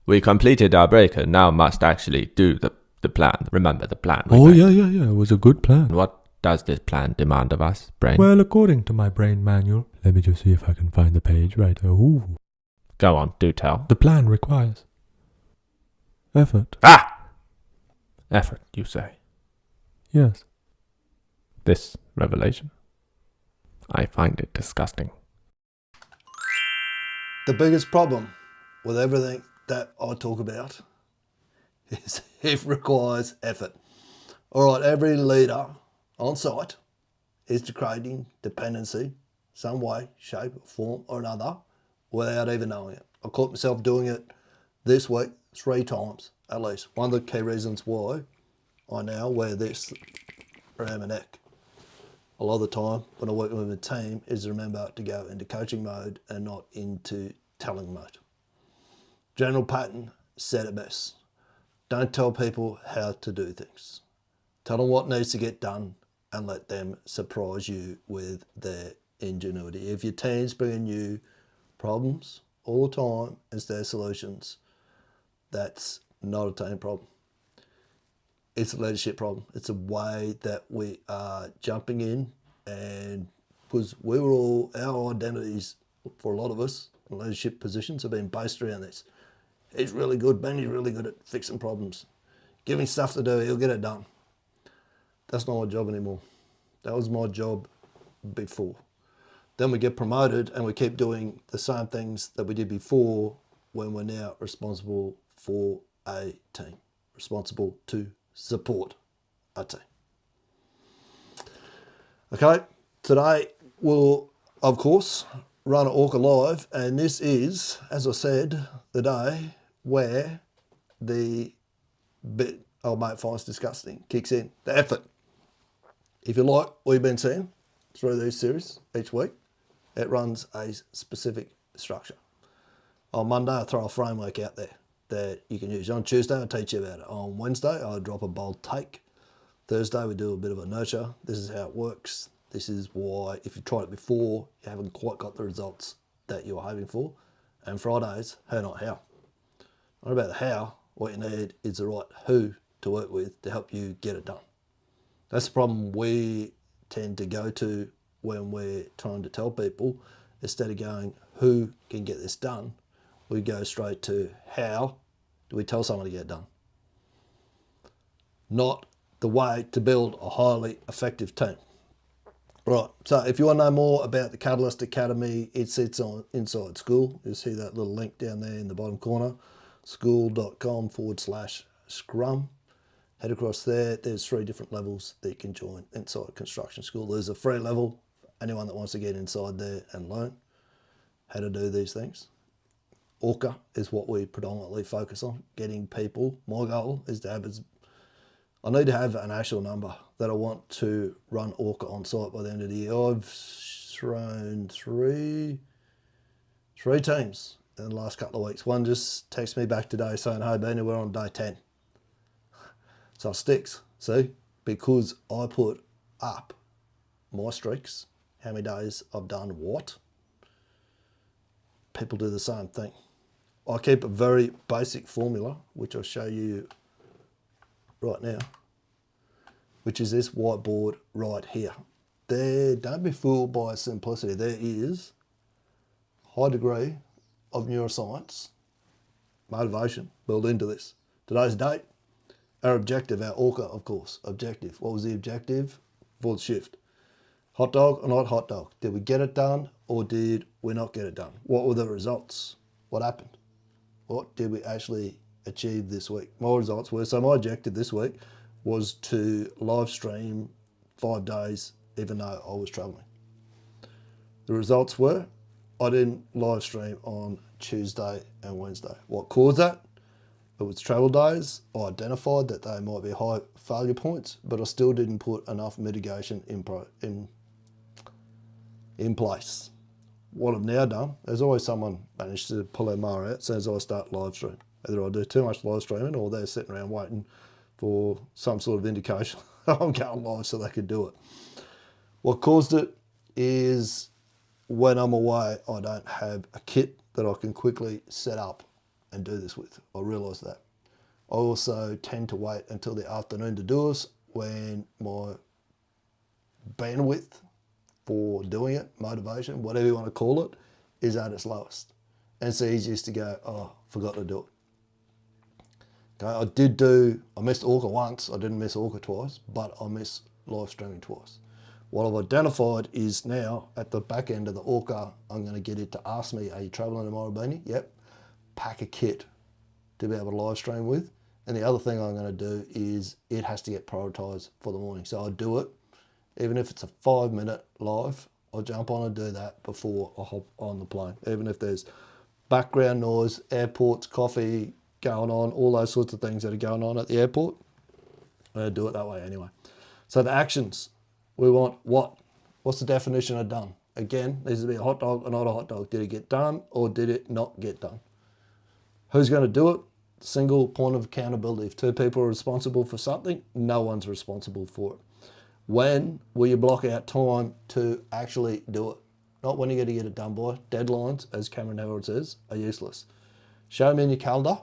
We completed our breaker, now must actually do the plan. Remember the plan. Yeah. It was a good plan. What does this plan demand of us, Brain? Well, according to my brain manual, let me just see if I can find the page right. Ooh. Go on, do tell. The plan requires effort. Ah! Effort, you say? Yes. This revelation? I find it disgusting. The biggest problem with everything that I talk about is it requires effort. All right, every leader on site is creating dependency some way, shape, form or another without even knowing it. I caught myself doing it this week 3 times at least. One of the key reasons why I now wear this around my neck a lot of the time when I'm working with a team is to remember to go into coaching mode and not into telling mode. General Patton said it best. Don't tell people how to do things. Tell them what needs to get done and let them surprise you with their ingenuity. If your team's bringing you problems all the time instead of solutions, that's not a team problem. It's a leadership problem. It's a way that we are jumping in, and because we were all, our identities for a lot of us in leadership positions have been based around this. He's really good, Benny's really good at fixing problems. Give him stuff to do, he'll get it done. That's not my job anymore. That was my job before. Then we get promoted and we keep doing the same things that we did before when we're now responsible for a team, responsible to support a team. Okay, today we'll, of course, run ORCA live, and this is, as I said, the day where the bit old mate finds disgusting kicks in, the effort. If you like what you've been seeing through these series each week, it runs a specific structure. On Monday, I throw a framework out there that you can use. On Tuesday, I'll teach you about it. On Wednesday, I'll drop a bold take. Thursday, we do a bit of a nurture. This is how it works. This is why, if you've tried it before, you haven't quite got the results that you're hoping for. And Fridays, how not how. Not about the how, what you need is the right who to work with to help you get it done. That's the problem we tend to go to when we're trying to tell people. Instead of going, who can get this done, we go straight to how do we tell someone to get it done. Not the way to build a highly effective team. Right, so if you want to know more about the Catalyst Academy, it sits on inside school. You'll see that little link down there in the bottom corner, school.com/scrum. Head across there. There's 3 different levels that you can join inside construction school. There's a free level, anyone that wants to get inside there and learn how to do these things. ORCA is what we predominantly focus on, getting people. My goal is to have I need to have an actual number that I want to run ORCA on site by the end of the year. I've thrown three teams in the last couple of weeks. One just texted me back today saying, hey Benny, we're on day 10. So it sticks, see? Because I put up my streaks, how many days I've done what. People do the same thing. I keep a very basic formula, which I'll show you right now, which is this whiteboard right here. Don't be fooled by simplicity. There is a high degree of neuroscience, motivation built into this. Today's date, our objective, our ORCA, of course, objective. What was the objective for the shift? Hot dog or not hot dog? Did we get it done or did we not get it done? What were the results? What happened? What did we actually achieve this week? My results were, so my objective this week was to live stream 5 days even though I was traveling. The results were, I didn't live stream on Tuesday and Wednesday. What caused that? It was travel days. I identified that they might be high failure points, but I still didn't put enough mitigation in place. What I've now done, there's always someone managed to pull their mower out as soon as I start live stream. Either I do too much live streaming or they're sitting around waiting for some sort of indication I'm going live so they could do it. What caused it is when I'm away, I don't have a kit that I can quickly set up and do this with. I realise that. I also tend to wait until the afternoon to do this when my bandwidth for doing it, motivation, whatever you want to call it, is at its lowest. And it's easiest to go, oh, forgot to do it. Okay, I missed ORCA once. I didn't miss ORCA twice, but I missed live streaming twice. What I've identified is now at the back end of the ORCA, I'm going to get it to ask me, are you travelling to Morabini? Yep. Pack a kit to be able to live stream with. And the other thing I'm going to do is it has to get prioritised for the morning. So I do it, even if it's a 5-minute live, I'll jump on and do that before I hop on the plane. Even if there's background noise, airports, coffee going on, all those sorts of things that are going on at the airport, I do it that way anyway. So the actions, we want what? What's the definition of done? Again, needs to be a hot dog or not a hot dog. Did it get done or did it not get done? Who's going to do it? Single point of accountability. If 2 people are responsible for something, no one's responsible for it. When will you block out time to actually do it? Not when you're going to get it done by. Deadlines, as Cameron Howard says, are useless. Show me in your calendar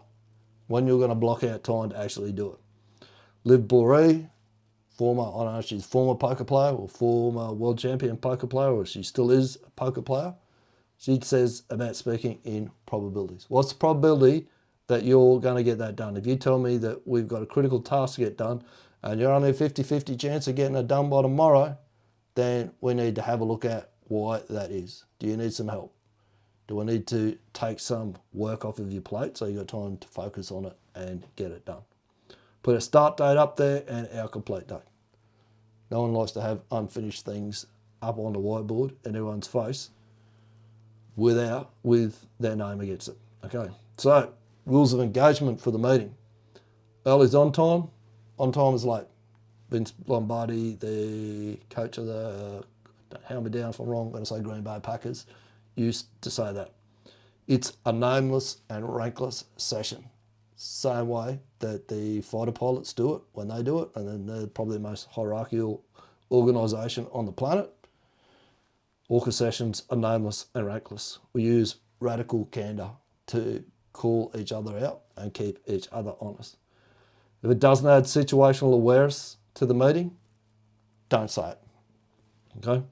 when you're going to block out time to actually do it. Liv Bourree, I don't know if she's former poker player or former world champion poker player, or she still is a poker player. She says about speaking in probabilities. What's the probability that you're going to get that done? If you tell me that we've got a critical task to get done and you're only a 50-50 chance of getting it done by tomorrow, then we need to have a look at why that is. Do you need some help? Do I need to take some work off of your plate so you've got time to focus on it and get it done? Put a start date up there and our complete date. No one likes to have unfinished things up on the whiteboard in everyone's face with their name against it. Okay, so rules of engagement for the meeting. Early's on time is late. Vince Lombardi, the coach of the, don't hand me down if I'm wrong, I'm going to say Green Bay Packers, used to say that. It's a nameless and rankless session. Same way that the fighter pilots do it when they do it, and then they're probably the most hierarchical organisation on the planet. ORCA sessions are nameless and rankless. We use radical candour to call each other out and keep each other honest. If it doesn't add situational awareness to the meeting, don't say it. Okay?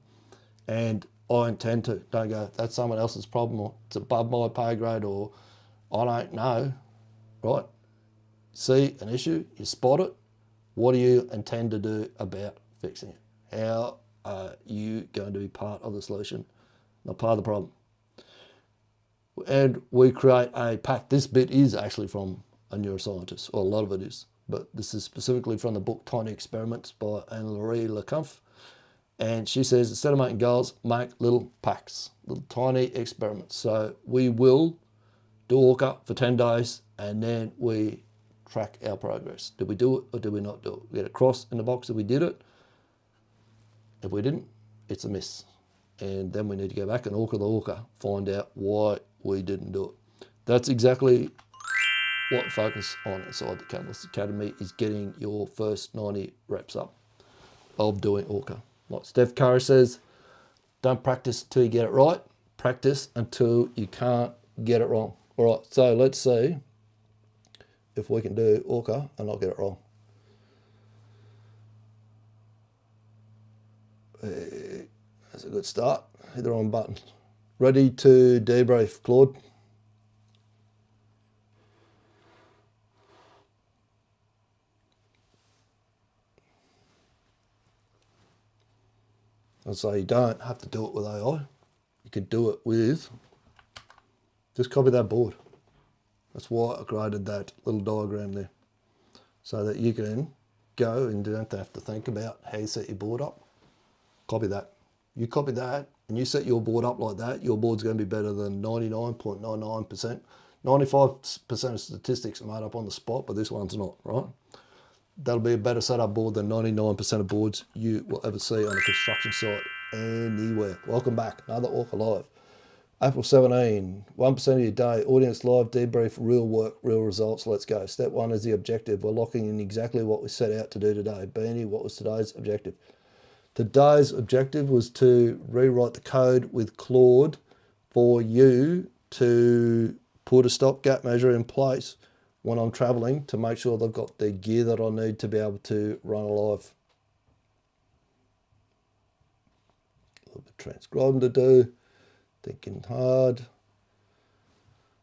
And I intend to. Don't go, that's someone else's problem, or it's above my pay grade, or I don't know. Right? See an issue, you spot it. What do you intend to do about fixing it? How are you going to be part of the solution, not part of the problem? And we create a pack. This bit is actually from a neuroscientist, or a lot of it is, but this is specifically from the book Tiny Experiments by Anne-Marie Lecomte. And she says, instead of making goals, make little packs, little tiny experiments. So we will do ORCA for 10 days, and then we track our progress. Did we do it or did we not do it? We get a cross in the box if we did it. If we didn't, it's a miss. And then we need to go back and ORCA the ORCA, find out why we didn't do it. That's exactly what we focus on inside the Catalyst Academy, is getting your first 90 reps up of doing ORCA. Like Steph Curry says, don't practice until you get it right. Practice until you can't get it wrong. All right, so let's see if we can do ORCA and not get it wrong. That's a good start. Hit the wrong button. Ready to debrief, Claude? And so you don't have to do it with AI. You could do it with, just copy that board. That's why I created that little diagram there, so that you can go and don't have to think about how you set your board up. Copy that. You copy that and you set your board up like that, your board's going to be better than 99.99%. 95% of statistics are made up on the spot, but this one's not, right? That'll be a better setup board than 99% of boards you will ever see on a construction site anywhere. Welcome back, another ORCA Live. April 17, 1% of your day, audience live, debrief, real work, real results, let's go. Step 1 is the objective. We're locking in exactly what we set out to do today. Beanie, what was today's objective? Today's objective was to rewrite the code with Claude for you to put a stopgap measure in place when I'm traveling to make sure they've got the gear that I need to be able to run a live. A little bit of transcribing to do, thinking hard.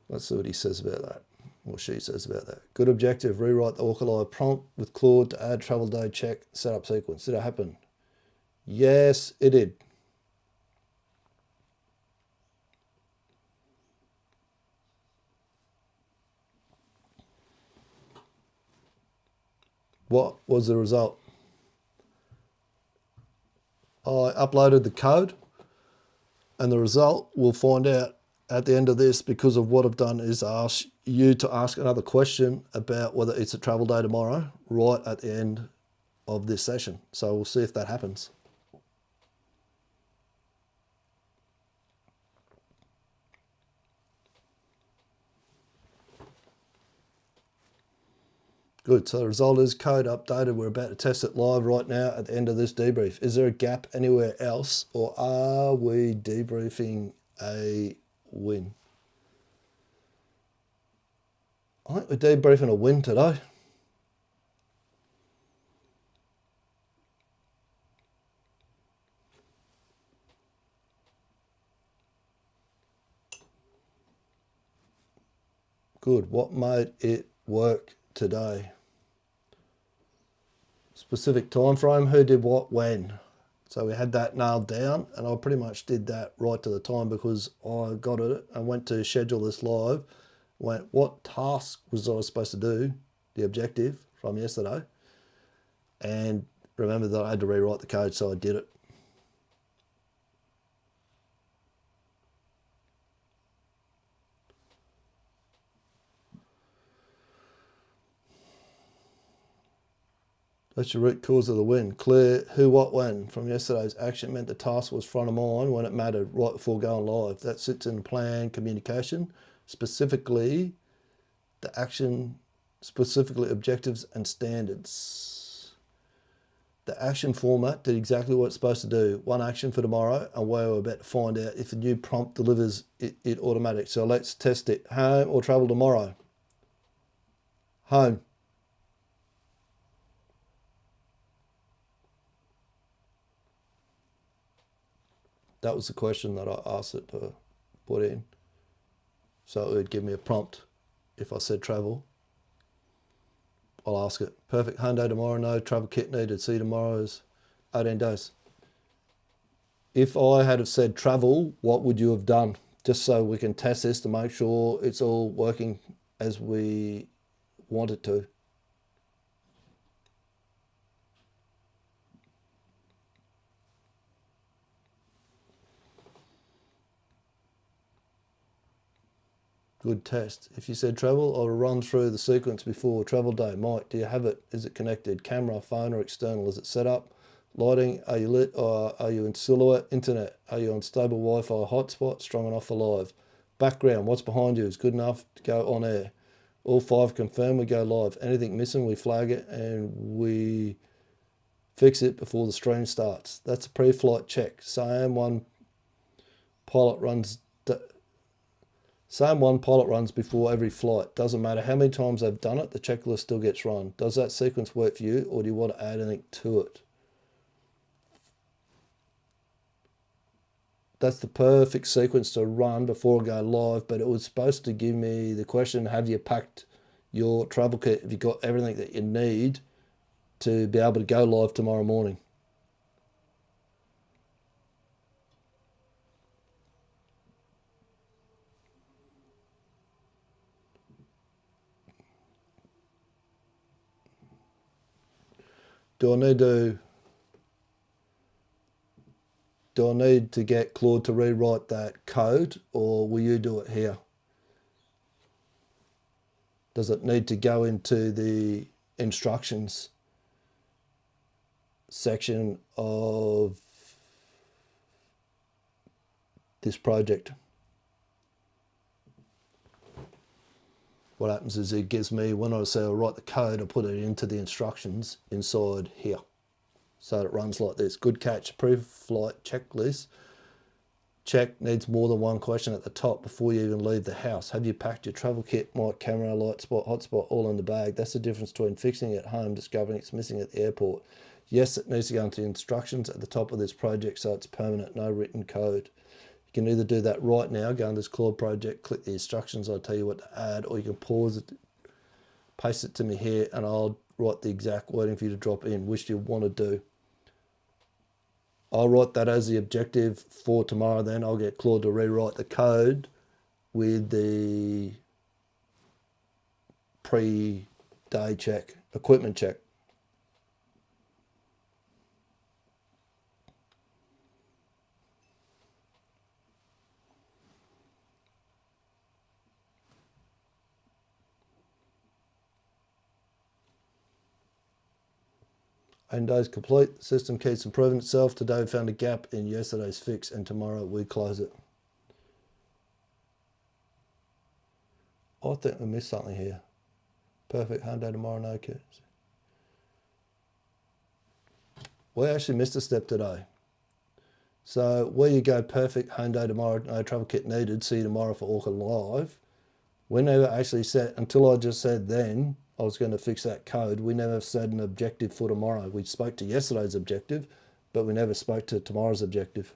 Let's see what he says about that, or she says about that. Good objective, rewrite the ORCA live prompt with Claude to add travel day check setup sequence. Did it happen? Yes, it did. What was the result? I uploaded the code, and the result we'll find out at the end of this, because of what I've done is ask you to ask another question about whether it's a travel day tomorrow right at the end of this session. So we'll see if that happens. Good, so the result is code updated. We're about to test it live right now at the end of this debrief. Is there a gap anywhere else, or are we debriefing a win? I think we're debriefing a win today. Good, what made it work today? Specific time frame, who did what when. So we had that nailed down, and I pretty much did that right to the time because I got it and went to schedule this live. Went, what task was I supposed to do, the objective from yesterday, and remember that I had to rewrite the code, so I did it. That's your root cause of the win. Clear who, what, when from yesterday's action meant the task was front of mind when it mattered right before going live. That sits in plan communication, specifically the action, specifically objectives and standards. The action format did exactly what it's supposed to do. One action for tomorrow, and we're about to find out if the new prompt delivers it automatic. So let's test it. Home or travel tomorrow? Home. That was the question that I asked it to put in. So it would give me a prompt. If I said travel, I'll ask it. Perfect, home day tomorrow, no travel kit needed. See you tomorrow's 18 days. If I had have said travel, what would you have done? Just so we can test this to make sure it's all working as we want it to. Good test. If you said travel, I'll run through the sequence before travel day. Mike, do you have it? Is it connected? Camera, phone, or external? Is it set up? Lighting, are you lit or are you in silhouette? Internet, are you on stable Wi-Fi hotspot, strong enough for live? Background, what's behind you is good enough to go on air. All 5 confirm, we go live. Anything missing, we flag it and we fix it before the stream starts. That's a pre-flight check. Same one pilot runs before every flight. Doesn't matter how many times they've done it, the checklist still gets run. Does that sequence work for you, or do you want to add anything to it? That's the perfect sequence to run before I go live, but it was supposed to give me the question, have you packed your travel kit? Have you got everything that you need to be able to go live tomorrow morning? Do I need to get Claude to rewrite that code, or will you do it here? Does it need to go into the instructions section of this project? What happens is it gives me, when I say I'll write the code, I put it into the instructions inside here. So it runs like this. Good catch, pre-flight checklist. check needs more than one question at the top before you even leave the house. Have you packed your travel kit, mic, camera, light spot, hotspot, all in the bag? That's the difference between fixing it at home, discovering it's missing at the airport. Yes, it needs to go into the instructions at the top of this project so it's permanent, no written code. You can either do that right now, go into this Claude project, click the instructions, I'll tell you what to add, or you can pause it, paste it to me here, and I'll write the exact wording for you to drop in, which you want to do. I'll write that as the objective for tomorrow, then I'll get Claude to rewrite the code with the pre-day check, equipment check. And days complete. The system keeps improving itself. Today we found a gap in yesterday's fix and tomorrow we close it. I think we missed something here. Perfect, home day tomorrow, no kids. We actually missed a step today. So where you go perfect, home day tomorrow, no travel kit needed, see you tomorrow for ORCA Live. We never actually said, until I just said then, I was going to fix that code. We never set an objective for tomorrow. We spoke to yesterday's objective, but we never spoke to tomorrow's objective.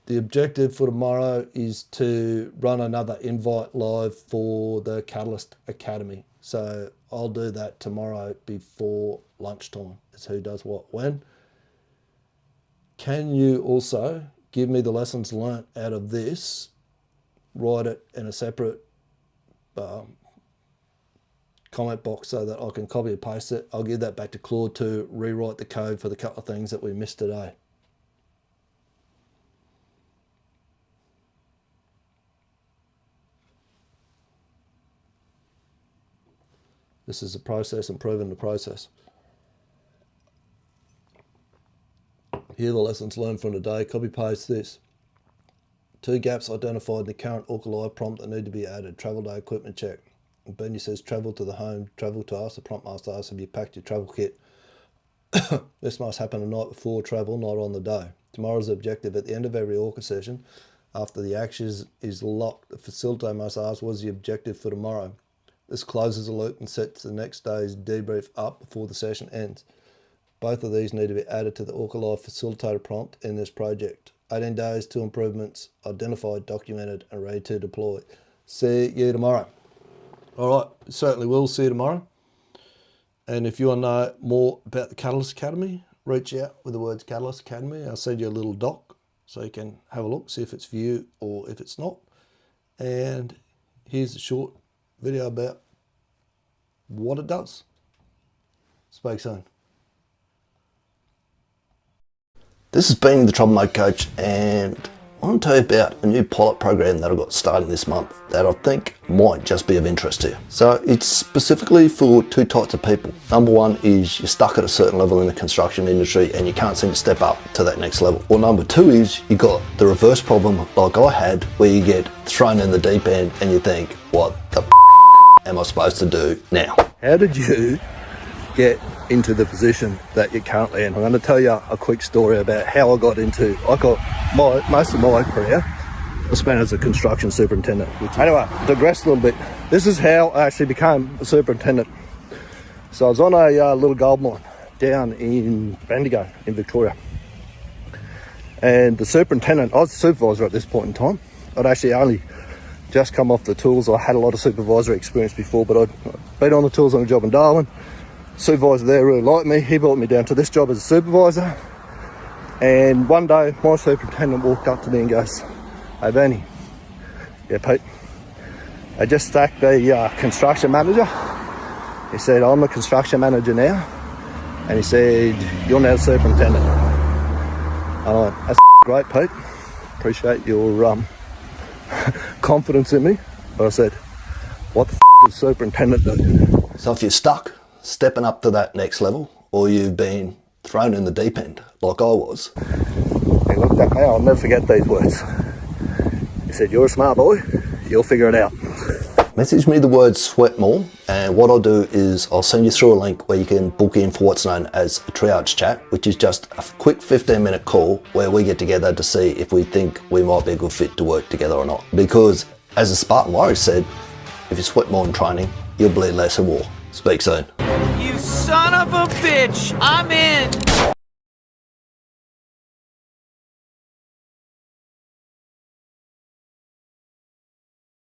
The objective for tomorrow is to run another invite live for the Catalyst Academy. So I'll do that tomorrow before lunchtime. It's who does what when. Can you also give me the lessons learnt out of this, write it in a separate comment box so that I can copy and paste it. I'll give that back to Claude to rewrite the code for the couple of things that we missed today. This is a process, improving the process. Here are the lessons learned from today. Copy paste this. 2 gaps identified in the current ORCA Live prompt that need to be added. Travel day equipment check. And Benny says travel to the home, travel to us. The prompt must ask, have you packed your travel kit? This must happen the night before travel, not on the day. Tomorrow's objective at the end of every ORCA session, after the action is locked, the facilitator must ask, what is the objective for tomorrow? This closes the loop and sets the next day's debrief up before the session ends. Both of these need to be added to the ORCA Live facilitator prompt in this project. 18 days, 2 improvements, identified, documented, and ready to deploy. See you tomorrow. All right, certainly will see you tomorrow. And if you want to know more about the Catalyst Academy, reach out with the words Catalyst Academy. I'll send you a little doc so you can have a look, see if it's for you or if it's not. And here's a short video about what it does. Speak soon. This has been the Trouble Mode Coach, and I want to tell you about a new pilot program that I've got starting this month that I think might just be of interest to you. So it's specifically for 2 types of people. Number 1 is you're stuck at a certain level in the construction industry and you can't seem to step up to that next level. Or number 2 is you got the reverse problem like I had, where you get thrown in the deep end and you think, what the am I supposed to do now? How did you get into the position that you're currently in? I'm going to tell you a quick story about how I got most of my career I spent as a construction superintendent. Anyway, digress a little bit. This is how I actually became a superintendent. So I was on a little gold mine down in Bendigo in Victoria, and the superintendent, I was the supervisor at this point in time. I'd actually only just come off the tools. I had a lot of supervisory experience before, but I'd been on the tools on a job in Darwin. Supervisor there really liked me. He brought me down to this job as a supervisor. And one day my superintendent walked up to me and goes, "Hey Benny." "Yeah, Pete." "I just sacked the construction manager." He said, "I'm the construction manager now." And he said, "You're now superintendent." I went, "That's great, Pete. Appreciate your confidence in me." But I said, "What the does superintendent do?" So if you're stuck stepping up to that next level, or you've been thrown in the deep end, like I was. He looked at me, I'll never forget these words. He said, "You're a smart boy, you'll figure it out." Message me the word sweat more, and what I'll do is I'll send you through a link where you can book in for what's known as a triage chat, which is just a quick 15-minute call where we get together to see if we think we might be a good fit to work together or not. Because as the Spartan Warrior said, if you sweat more in training, you'll bleed less in war. Speak soon. You son of a bitch! I'm in!